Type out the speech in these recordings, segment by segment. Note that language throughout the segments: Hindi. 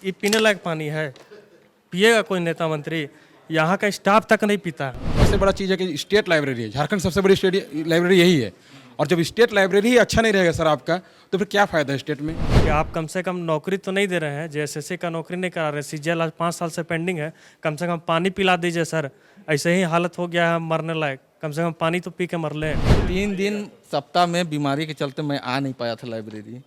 ये पीने लायक पानी है? पिएगा कोई नेता मंत्री? यहाँ का स्टाफ तक नहीं पीता है। सबसे बड़ा चीज़ है कि स्टेट लाइब्रेरी है, झारखंड सबसे बड़ी स्टेट लाइब्रेरी यही है। और जब स्टेट लाइब्रेरी ही अच्छा नहीं रहेगा सर आपका, तो फिर क्या फ़ायदा है स्टेट में? कि आप कम से कम नौकरी तो नहीं दे रहे हैं, जेएसएससी का नौकरी नहीं करा रहे, सीजीएल आज 5 साल से पेंडिंग है, कम से कम पानी पिला दीजिए सर। ऐसे ही हालत हो गया है मरने लायक, कम से कम पानी तो पी के मर ले। 3 दिन सप्ताह में बीमारी के चलते मैं आ नहीं पाया था लाइब्रेरी,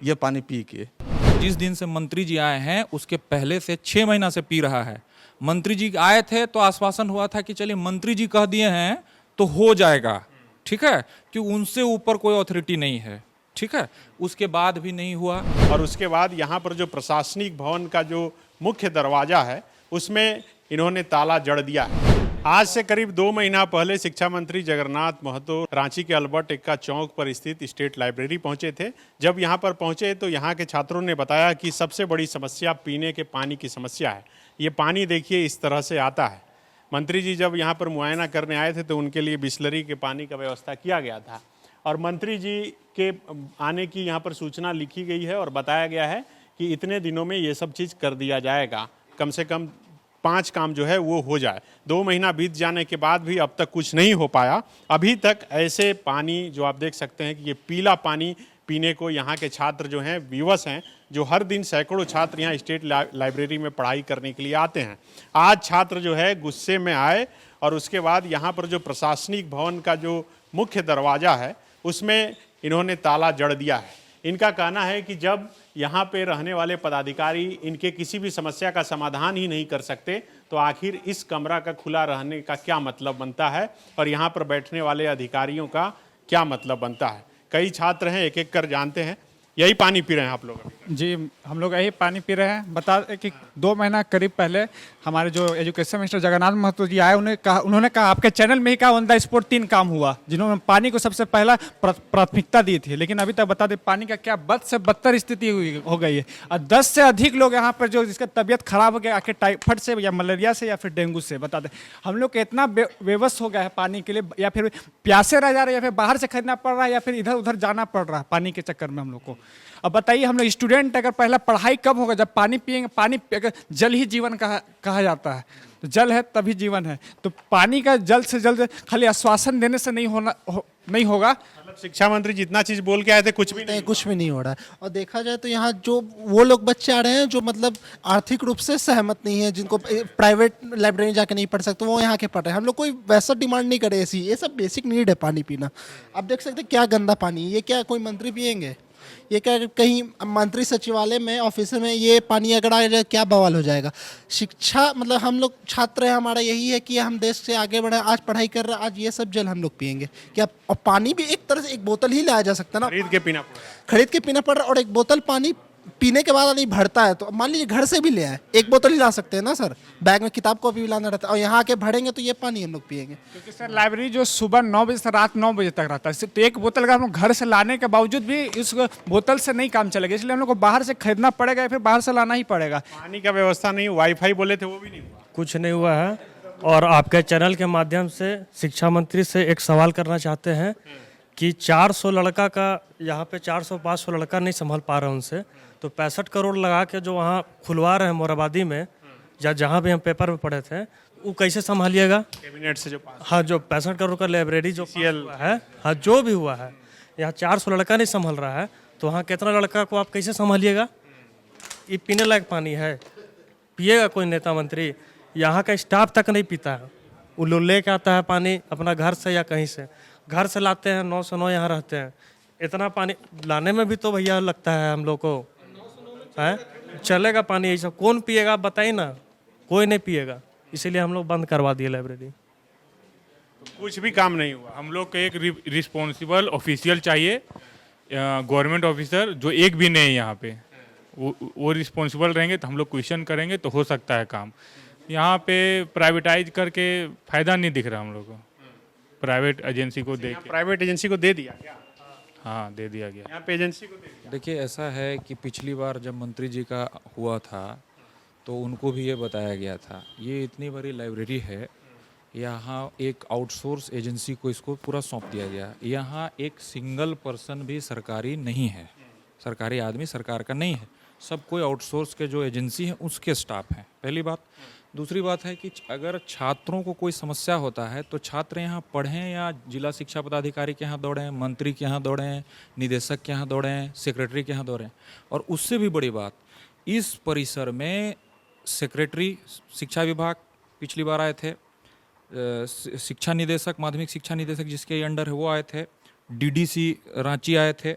ये पानी पी के। जिस दिन से मंत्री जी आए हैं उसके पहले से 6 महीना से पी रहा है। मंत्री जी आए थे तो आश्वासन हुआ था कि चलिए मंत्री जी कह दिए हैं तो हो जाएगा, ठीक है, कि उनसे ऊपर कोई अथॉरिटी नहीं है, ठीक है। उसके बाद भी नहीं हुआ। और उसके बाद यहाँ पर जो प्रशासनिक भवन का जो मुख्य दरवाजा है उसमें इन्होंने ताला जड़ दिया है। आज से करीब 2 महीना पहले शिक्षा मंत्री जगन्नाथ महतो रांची के अल्बर्ट एक्का चौक पर स्थित स्टेट लाइब्रेरी पहुंचे थे। जब यहाँ पर पहुंचे तो यहाँ के छात्रों ने बताया कि सबसे बड़ी समस्या पीने के पानी की समस्या है। ये पानी देखिए इस तरह से आता है। मंत्री जी जब यहाँ पर मुआयना करने आए थे तो उनके लिए बिस्लरी के पानी का व्यवस्था किया गया था और मंत्री जी के आने की यहाँ पर सूचना लिखी गई है और बताया गया है कि इतने दिनों में ये सब चीज़ कर दिया जाएगा, कम से कम 5 काम जो है वो हो जाए। 2 महीना बीत जाने के बाद भी अब तक कुछ नहीं हो पाया। अभी तक ऐसे पानी जो आप देख सकते हैं कि ये पीला पानी पीने को यहाँ के छात्र जो हैं विवश हैं, जो हर दिन सैकड़ों छात्र यहाँ स्टेट लाइब्रेरी में पढ़ाई करने के लिए आते हैं। आज छात्र जो है गुस्से में आए और उसके बाद यहाँ पर जो प्रशासनिक भवन का जो मुख्य दरवाज़ा है उसमें इन्होंने ताला जड़ दिया है। इनका कहना है कि जब यहाँ पे रहने वाले पदाधिकारी इनके किसी भी समस्या का समाधान ही नहीं कर सकते तो आखिर इस कमरा का खुला रहने का क्या मतलब बनता है और यहाँ पर बैठने वाले अधिकारियों का क्या मतलब बनता है। कई छात्र हैं, एक एक कर जानते हैं। यही पानी पी रहे हैं आप लोग? जी, हम लोग यही पानी पी रहे हैं। बता दें कि 2 महीना करीब पहले हमारे जो एजुकेशन मिनिस्टर जगन्नाथ महतो जी आए, उन्होंने कहा आपके चैनल में ही कहा ऑन द स्पॉट 3 काम हुआ, जिन्होंने पानी को सबसे पहला प्राथमिकता दी थी। लेकिन अभी तक बता दें पानी का क्या बद से बदतर स्थिति हो गई है और 10 से अधिक लोग यहाँ पर जो जिसका तबीयत खराब हो गया आखिर टाइफाइड से या मलेरिया से या फिर डेंगू से। बता दें हम लोग इतना बेबस हो गया है पानी के लिए, या फिर प्यासे रह जा रहे हैं या फिर बाहर से खरीदना पड़ रहा है या फिर इधर उधर जाना पड़ रहा है पानी के चक्कर में हम लोग को। अब बताइए हम लोग स्टूडेंट अगर पहला पढ़ाई कब होगा? जब पानी पिएंगे। पानी अगर जल ही जीवन कहा जाता है, तो जल है तभी जीवन है। तो पानी का जल्द से जल्द खाली आश्वासन देने से नहीं होगा। मतलब शिक्षा मंत्री जितना चीज़ बोल के आए थे कुछ भी नहीं हो रहा है। और देखा जाए तो यहाँ जो वो लोग बच्चे आ रहे हैं जो मतलब आर्थिक रूप से सहमत नहीं है, जिनको प्राइवेट लाइब्रेरी जाके नहीं पढ़ सकते, वो यहाँ के पढ़ रहे हैं। हम लोग कोई वैसा डिमांड नहीं करे ऐसी, ये सब बेसिक नीड है पानी पीना। आप देख सकते हैं क्या गंदा पानी, ये क्या कोई मंत्री पियेंगे? ये क्या कहीं मंत्री सचिवालय में ऑफिस में ये पानी अगर आ जाए क्या बवाल हो जाएगा। शिक्षा मतलब हम लोग छात्र हैं, हमारा यही है कि हम देश से आगे बढ़े। आज पढ़ाई कर रहे हैं, आज ये सब जल हम लोग पियेंगे क्या? और पानी भी एक तरह से एक बोतल ही लाया जा सकता है ना, खरीद के पीना पड़ रहा है। और एक बोतल पानी पीने के बाद नहीं भरता है तो मान लीजिए घर से भी ले आए, एक बोतल ही ला सकते हैं ना सर, बैग में किताब कॉपी भी लाना रहता है और यहाँ आके भरेंगे तो ये पानी हम लोग पियेंगे। क्योंकि सर लाइब्रेरी जो सुबह 9 बजे से रात 9 बजे तक रहता है, तो एक बोतल अगर हम घर से लाने के बावजूद भी इस बोतल से नहीं काम चलेगा, इसलिए हम लोग को बाहर से खरीदना पड़ेगा या फिर बाहर से लाना ही पड़ेगा। पानी का व्यवस्था नहीं, वाईफाई बोले थे वो भी नहीं हुआ। कुछ नहीं हुआ है। और आपके चैनल के माध्यम से शिक्षा मंत्री से एक सवाल करना चाहते हैं कि 400 लड़का का यहाँ पे 400-500 लड़का नहीं संभाल पा रहे उनसे, तो 65 करोड़ लगा के जो वहाँ खुलवा रहे हैं मोराबादी में या जहाँ भी हम पेपर में पढ़े थे, वो कैसे संभालिएगा? कैबिनेट से जो पास, हाँ, जो 65 करोड़ का लाइब्रेरी जो है, हाँ जो भी हुआ है, यहाँ 400 लड़का नहीं संभाल रहा है, तो वहाँ कितना लड़का को आप कैसे संभालिएगा? ये पीने लायक पानी है? पिएगा कोई नेता मंत्री? यहाँ का स्टाफ तक नहीं पीता है। वो लोग लेके आता है पानी अपना घर से या कहीं से, घर से लाते हैं, 9 से 9 यहाँ रहते हैं। इतना पानी लाने में भी तो भैया लगता है हम लोग को, है चलेगा पानी? ये सब कौन पिएगा आप बताइए ना, कोई नहीं पिएगा। इसीलिए हम लोग बंद करवा दिए लाइब्रेरी। कुछ भी काम नहीं हुआ। हम लोग को एक रिस्पॉन्सिबल ऑफिशियल चाहिए, गवर्नमेंट ऑफिसर जो एक भी नहीं है यहाँ पे, वो रिस्पॉन्सिबल रहेंगे तो हम लोग क्वेश्चन करेंगे तो हो सकता है काम। यहाँ पे प्राइवेटाइज करके फ़ायदा नहीं दिख रहा हम लोग को। प्राइवेट एजेंसी को दे के, प्राइवेट एजेंसी को दे दिया क्या? हाँ दे दिया गया। यहाँ पे एजेंसी को दे दिया। देखिए ऐसा है कि पिछली बार जब मंत्री जी का हुआ था तो उनको भी ये बताया गया था, ये इतनी बड़ी लाइब्रेरी है, यहाँ एक आउटसोर्स एजेंसी को इसको पूरा सौंप दिया गया। यहाँ एक सिंगल पर्सन भी सरकारी नहीं है, सरकारी आदमी सरकार का नहीं है, सब कोई आउटसोर्स के जो एजेंसी है उसके स्टाफ हैं, पहली बात। दूसरी बात है कि अगर छात्रों को कोई समस्या होता है तो छात्र यहाँ पढ़ें या जिला शिक्षा पदाधिकारी के यहाँ दौड़ें, मंत्री के यहाँ दौड़ें, निदेशक के यहाँ दौड़ें, सेक्रेटरी के यहाँ दौड़ें। और उससे भी बड़ी बात, इस परिसर में सेक्रेटरी शिक्षा विभाग पिछली बार आए थे, शिक्षा निदेशक, माध्यमिक शिक्षा निदेशक जिसके अंडर है वो आए थे, डीडीसी रांची आए थे,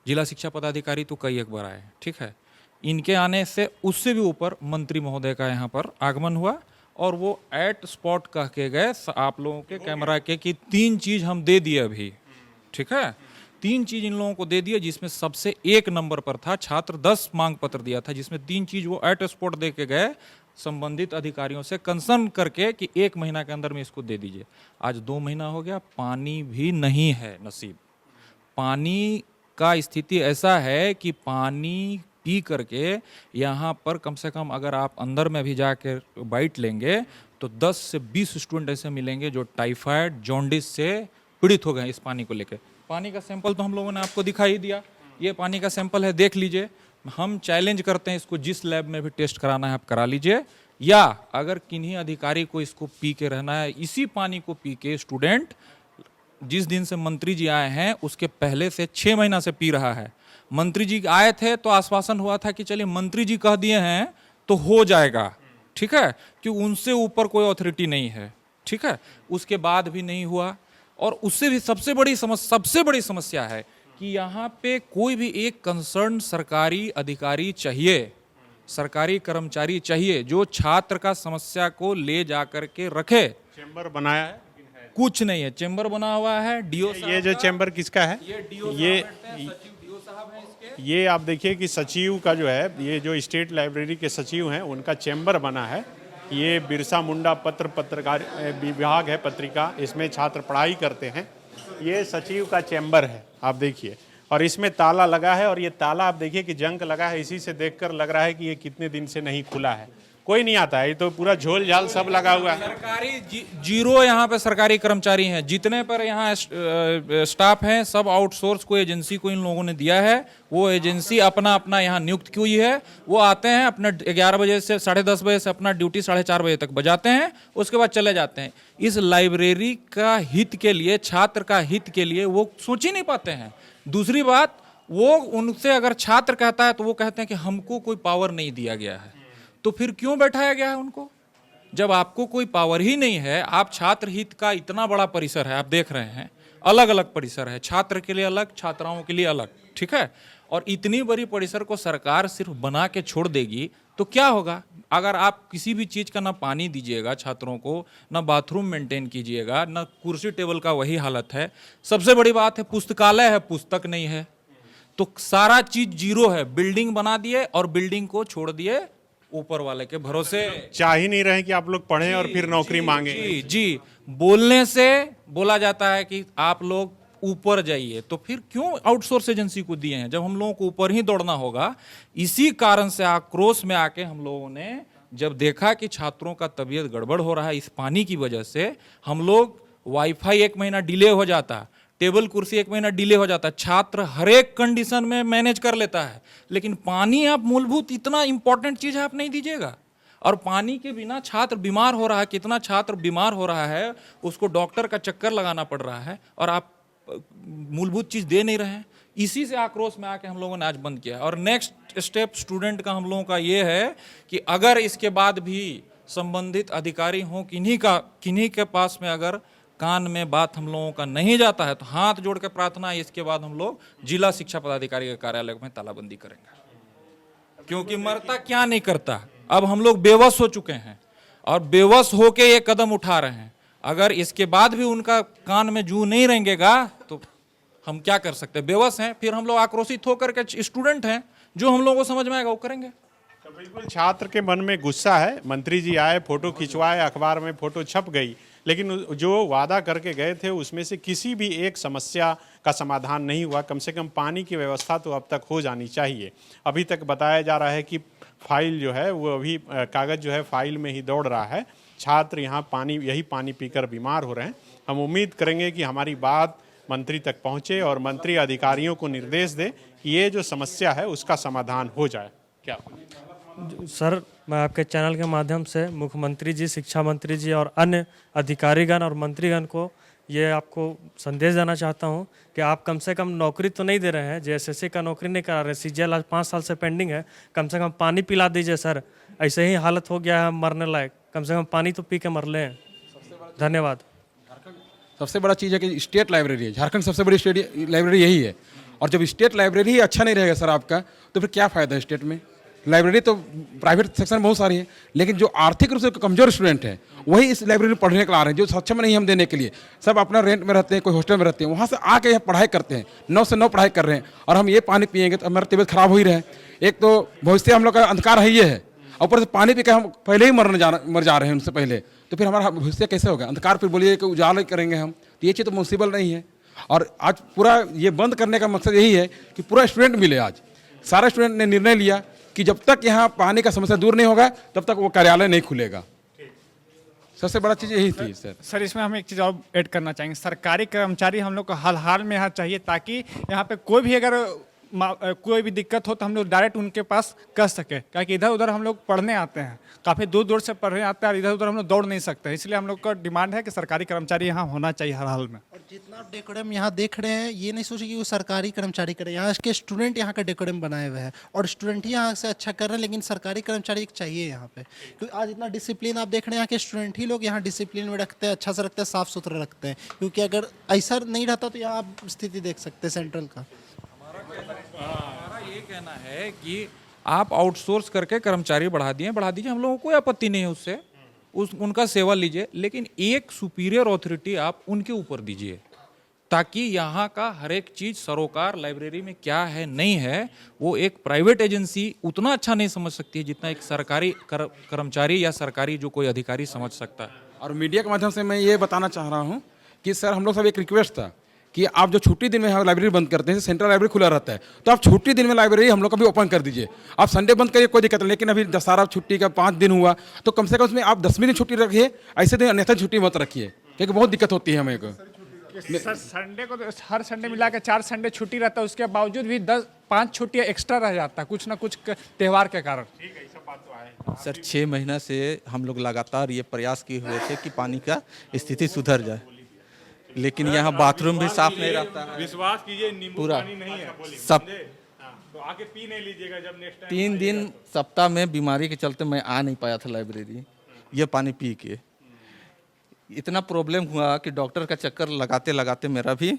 जिला शिक्षा पदाधिकारी तो कई एक बार आए, ठीक है। इनके आने से उससे भी ऊपर मंत्री महोदय का यहाँ पर आगमन हुआ और वो एट स्पॉट कह के गए आप लोगों के कैमरा के कि 3 चीज़ हम दे दिए अभी, ठीक है। 3 चीज़ इन लोगों को दे दिए, जिसमें सबसे 1 नंबर पर था छात्र 10 मांग पत्र दिया था, जिसमें 3 चीज़ वो एट स्पॉट दे के गए संबंधित अधिकारियों से कंसर्न करके कि 1 महीना के अंदर में इसको दे दीजिए। आज 2 महीना हो गया, पानी भी नहीं है नसीब। पानी का स्थिति ऐसा है कि पानी पी करके यहाँ पर कम से कम अगर आप अंदर में भी जाके बाइट लेंगे तो 10 से 20 स्टूडेंट ऐसे मिलेंगे जो टाइफाइड, जॉन्डिस से पीड़ित हो गए इस पानी को लेकर। पानी का सैंपल तो हम लोगों ने आपको दिखाई दिया, ये पानी का सैंपल है, देख लीजिए। हम चैलेंज करते हैं इसको, जिस लैब में भी टेस्ट कराना है आप करा लीजिए, या अगर किन्हीं अधिकारी को इसको पी के रहना है, इसी पानी को पी के स्टूडेंट जिस दिन से मंत्री जी आए हैं उसके पहले से 6 महीना से पी रहा है। मंत्री जी आए थे तो आश्वासन हुआ था कि चलिए मंत्री जी कह दिए हैं तो हो जाएगा, ठीक है, कि उनसे ऊपर कोई अथॉरिटी नहीं है, ठीक है। उसके बाद भी नहीं हुआ। और उससे भी सबसे बड़ी समस्या है कि यहाँ पे कोई भी एक कंसर्न सरकारी अधिकारी चाहिए, सरकारी कर्मचारी चाहिए जो छात्र का समस्या को ले जा करके रखे। चेंबर बनाया है, कुछ नहीं है, चेंबर बना हुआ है। डीओ ये जो चेंबर किसका है? ये आप देखिए कि सचिव का जो है, ये जो स्टेट लाइब्रेरी के सचिव हैं उनका चेंबर बना है। ये बिरसा मुंडा पत्रकार विभाग है, पत्रिका, इसमें छात्र पढ़ाई करते हैं। ये सचिव का चेंबर है, आप देखिए, और इसमें ताला लगा है, और ये ताला आप देखिए कि जंग लगा है। इसी से देखकर लग रहा है कि ये कितने दिन से नहीं खुला है, कोई नहीं आता है। ये तो पूरा झोल झाल सब लगा हुआ है। सरकारी जीरो यहाँ पे सरकारी कर्मचारी हैं, जितने पर यहाँ स्टाफ हैं सब आउटसोर्स को एजेंसी को इन लोगों ने दिया है। वो एजेंसी अपना यहाँ नियुक्त की हुई है। वो आते हैं अपने 11 बजे से 10:30 बजे से अपना ड्यूटी 4:30 बजे तक बजाते हैं, उसके बाद चले जाते हैं। इस लाइब्रेरी का हित के लिए, छात्र का हित के लिए वो सोच ही नहीं पाते हैं। दूसरी बात, वो उनसे अगर छात्र कहता है तो वो कहते हैं कि हमको कोई पावर नहीं दिया गया है। तो फिर क्यों बैठाया गया है उनको? जब आपको कोई पावर ही नहीं है, आप छात्र हित का इतना बड़ा परिसर है, आप देख रहे हैं, अलग अलग परिसर है, छात्र के लिए अलग, छात्राओं के लिए अलग, ठीक है। और इतनी बड़ी परिसर को सरकार सिर्फ बना के छोड़ देगी तो क्या होगा? अगर आप किसी भी चीज़ का ना पानी दीजिएगा छात्रों को, ना बाथरूम मेंटेन कीजिएगा, ना कुर्सी टेबल का वही हालत है। सबसे बड़ी बात है पुस्तकालय है, पुस्तक नहीं है, तो सारा चीज जीरो है। बिल्डिंग बना दिए और बिल्डिंग को छोड़ दिए ऊपर वाले के भरोसे। चाह ही नहीं रहे कि आप लोग पढ़ें और फिर नौकरी मांगे। जी, बोलने से बोला जाता है कि आप लोग ऊपर जाइए, तो फिर क्यों आउटसोर्स एजेंसी को दिए हैं जब हम लोगों को ऊपर ही दौड़ना होगा? इसी कारण से आक्रोश में आके हम लोगों ने जब देखा कि छात्रों का तबीयत गड़बड़ हो रहा है इस पानी की वजह से, हम लोग वाईफाई 1 महीना डिले हो जाता, टेबल कुर्सी 1 महीना डिले हो जाता। छात्र हर एक कंडीशन में मैनेज कर लेता है, लेकिन पानी आप मूलभूत इतना इंपॉर्टेंट चीज है, आप नहीं दीजिएगा। और पानी के बिना छात्र बीमार हो रहा है, कितना छात्र बीमार हो रहा है, उसको डॉक्टर का चक्कर लगाना पड़ रहा है, और आप मूलभूत चीज दे नहीं रहे हैं। इसी से आक्रोश में आके हम लोगों ने आज बंद किया। और नेक्स्ट स्टेप स्टूडेंट का हम लोगों का ये है कि अगर इसके बाद भी संबंधित अधिकारी हों, किन्हीं के पास में अगर कान में बात हम लोगों का नहीं जाता है तो हाथ जोड़ के प्रार्थना है, इसके बाद हम लोग जिला शिक्षा पदाधिकारी के कार्यालय में तालाबंदी करेंगे। क्योंकि मरता क्या नहीं करता, अब हम लोग बेवश हो चुके हैं और बेवश होके ये कदम उठा रहे हैं। अगर इसके बाद भी उनका कान में जू नहीं रेंगेगा तो हम क्या कर सकते हैं? बेवश हैं, फिर हम लोग आक्रोशित होकर के स्टूडेंट हैं, जो हम लोगों को समझ में आएगा वो करेंगे। तो बिल्कुल छात्र के मन में गुस्सा है। मंत्री जी आए, फोटो खिंचवाए, अखबार में फोटो छप गई, लेकिन जो वादा करके गए थे उसमें से किसी भी एक समस्या का समाधान नहीं हुआ। कम से कम पानी की व्यवस्था तो अब तक हो जानी चाहिए। अभी तक बताया जा रहा है कि फाइल जो है वो अभी कागज़ जो है फाइल में ही दौड़ रहा है। छात्र यहाँ यही पानी पीकर बीमार हो रहे हैं। हम उम्मीद करेंगे कि हमारी बात मंत्री तक पहुँचे और मंत्री अधिकारियों को निर्देश दें कि ये जो समस्या है उसका समाधान हो जाए। क्या? सर मैं आपके चैनल के माध्यम से मुख्यमंत्री जी, शिक्षा मंत्री जी और अन्य अधिकारीगण और मंत्रीगण को ये आपको संदेश देना चाहता हूँ कि आप कम से कम नौकरी तो नहीं दे रहे हैं, जेएसएससी का नौकरी नहीं करा रहे, सीजीएल आज 5 साल से पेंडिंग है, कम से कम पानी पिला दीजिए सर। ऐसे ही हालत हो गया है मरने लायक, कम से कम पानी तो पी के मर लें। धन्यवाद। सबसे बड़ा चीज़ है कि स्टेट लाइब्रेरी है, झारखंड सबसे बड़ी स्टेट लाइब्रेरी यही है। और जब स्टेट लाइब्रेरी ही अच्छा नहीं रहेगा सर आपका, तो फिर क्या फ़ायदा है स्टेट में? लाइब्रेरी तो प्राइवेट सेक्शन में बहुत सारी है, लेकिन जो आर्थिक रूप से कमजोर स्टूडेंट हैं वही इस लाइब्रेरी में पढ़ने के लिए आ रहे हैं, जो सक्षम नहीं हम देने के लिए। सब अपना रेंट में रहते हैं, कोई हॉस्टल में रहते हैं, वहाँ से आके यहाँ पढ़ाई करते हैं, 9 से 9 पढ़ाई कर रहे हैं, और हम ये पानी पिएंगे तो हमारी तबीयत खराब हो ही रहे। एक तो भविष्य हम लोग का अंधकार है ये है, ऊपर से पानी पी के हम पहले ही मर जा रहे हैं उनसे पहले, तो फिर हमारा भविष्य कैसे होगा? अंधकार फिर बोलिए कि उजाला करेंगे हम, तो ये चीज़ तो पॉसिबल नहीं है। और आज पूरा ये बंद करने का मकसद यही है कि पूरा स्टूडेंट मिले। आज सारे स्टूडेंट ने निर्णय लिया कि जब तक यहाँ पानी का समस्या दूर नहीं होगा तब तक वो कार्यालय नहीं खुलेगा। सबसे बड़ा चीज़ यही थी सर। सर इसमें हम एक चीज़ और ऐड करना चाहेंगे, सरकारी कर्मचारी हम लोग को हाल हाल में यहाँ चाहिए, ताकि यहाँ पे कोई भी अगर कोई भी दिक्कत हो तो हम लोग डायरेक्ट उनके पास कर सके, क्योंकि इधर उधर हम लोग पढ़ने आते हैं, काफ़ी दूर दूर से पढ़ने आते हैं और इधर उधर हम लोग दौड़ नहीं सकते, इसलिए हम लोग का डिमांड है कि सरकारी कर्मचारी यहाँ होना चाहिए हर हाल में। और जितना डेकोरम यहाँ देख रहे हैं, ये नहीं सोचे कि वो सरकारी कर्मचारी करे, यहाँ के स्टूडेंट यहाँ का डेकोरम बनाए हुए हैं और स्टूडेंट ही यहाँ से अच्छा कर रहे हैं, लेकिन सरकारी कर्मचारी एक चाहिए यहाँ पे। क्योंकि आज इतना डिसिप्लिन आप देख रहे हैं, यहाँ के स्टूडेंट ही लोग यहाँ डिसिप्लिन में रखते हैं, अच्छा से रखते हैं, साफ सुथरा रखते हैं, क्योंकि अगर ऐसा नहीं रहता तो यहाँ आप स्थिति देख सकते हैं सेंट्रल का। हमारा ये कहना है कि आप आउटसोर्स करके कर्मचारी बढ़ा दीजिए, हम लोगों को कोई आपत्ति नहीं है उससे, उनका सेवा लीजिए, लेकिन एक सुपीरियर अथॉरिटी आप उनके ऊपर दीजिए, ताकि यहाँ का हर एक चीज़ सरोकार लाइब्रेरी में क्या है नहीं है वो एक प्राइवेट एजेंसी उतना अच्छा नहीं समझ सकती है जितना एक सरकारी कर्मचारी या सरकारी जो कोई अधिकारी समझ सकता है। और मीडिया के माध्यम से मैं ये बताना चाह रहा हूँ कि सर हम लोग सब एक रिक्वेस्ट था कि आप जो छुट्टी दिन में यहाँ लाइब्रेरी बंद करते हैं, सेंट्रल लाइब्रेरी खुला रहता है, तो आप छुट्टी दिन में लाइब्रेरी हम लोग का भी ओपन कर दीजिए। आप संडे बंद करिए कोई दिक्कत नहीं, लेकिन अभी दशहरा छुट्टी का 5 दिन हुआ तो कम से कम उसमें आप 10वीं दिन छुट्टी रखिए, ऐसे दिन अन्यथा छुट्टी मत रखिए, क्योंकि बहुत दिक्कत होती है हमें को। सर संडे को तो हर संडे मिला के 4 संडे छुट्टी रहता है, उसके बावजूद भी 5 छुट्टियाँ एक्स्ट्रा रह जाता है कुछ ना कुछ त्यौहार के कारण। सर 6 महीना से हम लोग लगातार ये प्रयास किए हुए थे कि पानी का स्थिति सुधर जाए, लेकिन यहाँ बाथरूम भी साफ नहीं रहता है। विश्वास कीजिए नींबू पूरा पानी नहीं है सब तो आके पी नहीं लीजिएगा जब नेक्स्ट टाइम 3 दिन सप्ताह में बीमारी के चलते मैं आ नहीं पाया था लाइब्रेरी, ये पानी पी के इतना प्रॉब्लम हुआ कि डॉक्टर का चक्कर लगाते लगाते मेरा भी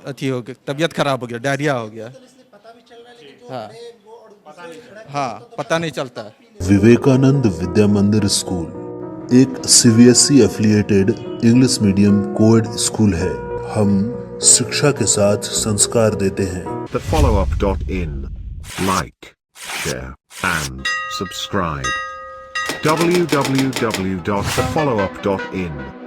अथी हो गया, तबीयत खराब हो गया, डायरिया हो गया। हाँ पता नहीं चलता। विवेकानंद विद्या मंदिर स्कूल एक CBSE affiliated English medium coed school है। हम शिक्षा के साथ संस्कार देते हैं। thefollowup.in Like, share and subscribe. www.thefollowup.in